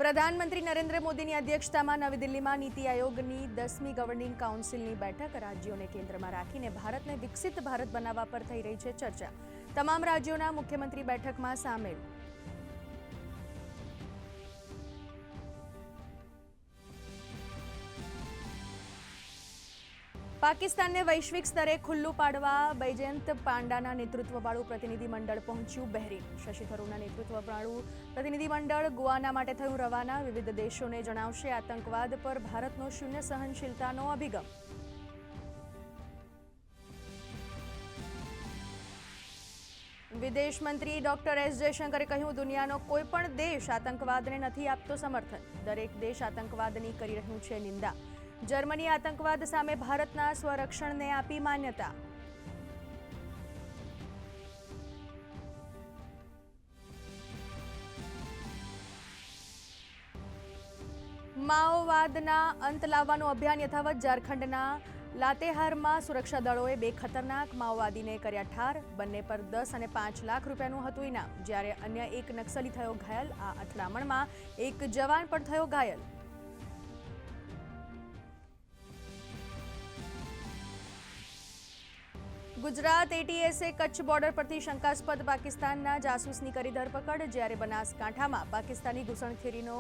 પ્રધાનમંત્રી નરેન્દ્ર મોદીની અધ્યક્ષતામાં નવી દિલ્હીમાં નીતિ આયોગની 10મી ગવર્નિંગ કાઉન્સિલની બેઠક રાજ્યોને કેન્દ્રમાં રાખીને ભારતને વિકસિત ભારત બનાવવા પર થઈ રહી છે ચર્ચા. તમામ રાજ્યોના મુખ્યમંત્રી બેઠકમાં સામેલ. પાકિસ્તાનને વૈશ્વિક સ્તરે ખુલ્લું પાડવા બૈજયંત પાંડાના નેતૃત્વવાળું પ્રતિનિધિમંડળ પહોંચ્યું બહેરીન. શશી થરૂરના નેતૃત્વવાળું પ્રતિનિધિમંડળ ગોવાના માટે થયું રવાના. વિવિધ દેશોને જણાવશે આતંકવાદ પર ભારતનો શૂન્ય સહનશીલતાનો અભિગમ. વિદેશ મંત્રી ડોક્ટર એસ જયશંકરે કહ્યું, દુનિયાનો કોઈ પણ દેશ આતંકવાદને નથી આપતો સમર્થન. દરેક દેશ આતંકવાદની કરી રહ્યું છે નિંદા. જર્મની આતંકવાદ સામે ભારતના સ્વરક્ષણને આપી માન્યતા. માઓવાદના અંત લાવવાનું અભિયાન યથાવત. ઝારખંડના લાતેહારમાં સુરક્ષા દળોએ 2 ખતરનાક માઓવાદીને કર્યા ઠાર. બંને પર 10 અને 5 લાખ રૂપિયાનું હતું ઇનામ, જ્યારે અન્ય એક નક્સલી થયો ઘાયલ. આ અથડામણમાં એક જવાન પણ થયો ઘાયલ. ગુજરાત એટીએસે કચ્છ બોર્ડર પરથી શંકાસ્પદ પાકિસ્તાનના જાસૂસની કરી ધરપકડ. જ્યારે બનાસકાંઠામાં પાકિસ્તાની ઘૂસણખોરીનો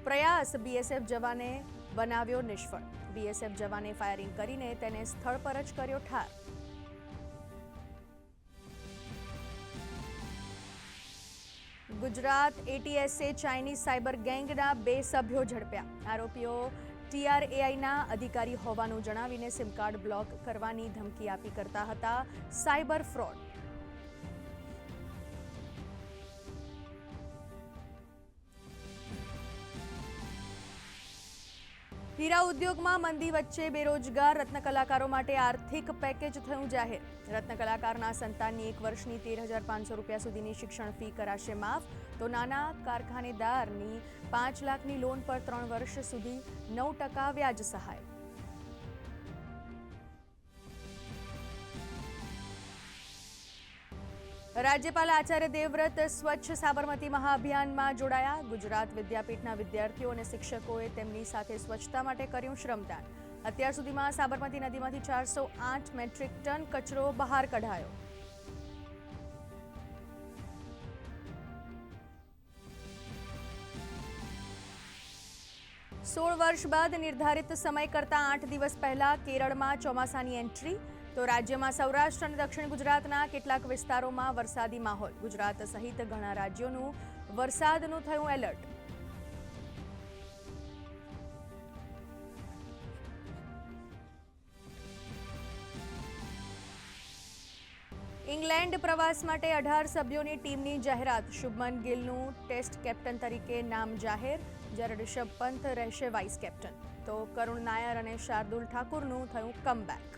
પ્રયાસ બીએસએફ જવાને બનાવ્યો નિષ્ફળ. બીએસએફ જવાને ફાયરિંગ કરીને તેને સ્થળ પર જ કર્યો ઠાર. ગુજરાત એટીએસે ચાઇનીઝ સાયબર ગેંગના 2 સભ્યો ઝડપ્યા. આરોપીઓ TRAIના અધિકારી હોવાનું જણાવીને સિમ કાર્ડ બ્લોક કરવાની ધમકી આપી કરતા હતા સાયબર ફ્રોડ. હીરા ઉદ્યોગમાં મંદી વચ્ચે બેરોજગાર રત્નકલાકારો માટે આર્થિક પેકેજ થયું જાહેર. રત્નકલાકારના સંતાનની 1 વર્ષની 13,500 રૂપિયા સુધીની શિક્ષણ ફી કરાશે માફ. તો નાના કારખાનેદારની 5 લાખની લોન પર 3 વર્ષ સુધી 9% વ્યાજ સહાય. રાજ્યપાલ આચાર્ય દેવવ્રત સ્વચ્છ સાબરમતી મહાઅભિયાનમાં જોડાયા. ગુજરાત વિદ્યાપીઠના વિદ્યાર્થીઓ અને શિક્ષકોએ તેમની સાથે સ્વચ્છતા માટે કર્યું શ્રમદાન. અત્યાર સુધીમાં સાબરમતી નદીમાંથી 408 મેટ્રિક ટન કચરો બહાર કઢાયો. સોળ વર્ષ બાદ નિર્ધારિત સમય કરતાં 8 દિવસ પહેલા કેરળમાં ચોમાસાની એન્ટ્રી. તો રાજ્યમાં સૌરાષ્ટ્ર અને દક્ષિણ ગુજરાતના કેટલાક વિસ્તારોમાં વરસાદી માહોલ. ગુજરાત સહિત ઘણા રાજ્યોનું વરસાદનું થયું એલર્ટ. ઇંગ્લેન્ડ પ્રવાસ માટે 18 સભ્યોની ટીમની જાહેરાત. શુભમન ગિલનું ટેસ્ટ કેપ્ટન તરીકે નામ જાહેર, જ્યારે રિષભ પંત રહેશે વાઇસ કેપ્ટન. તો કરુણ નાયર અને શાર્દુલ ઠાકુરનું થયું કમબેક.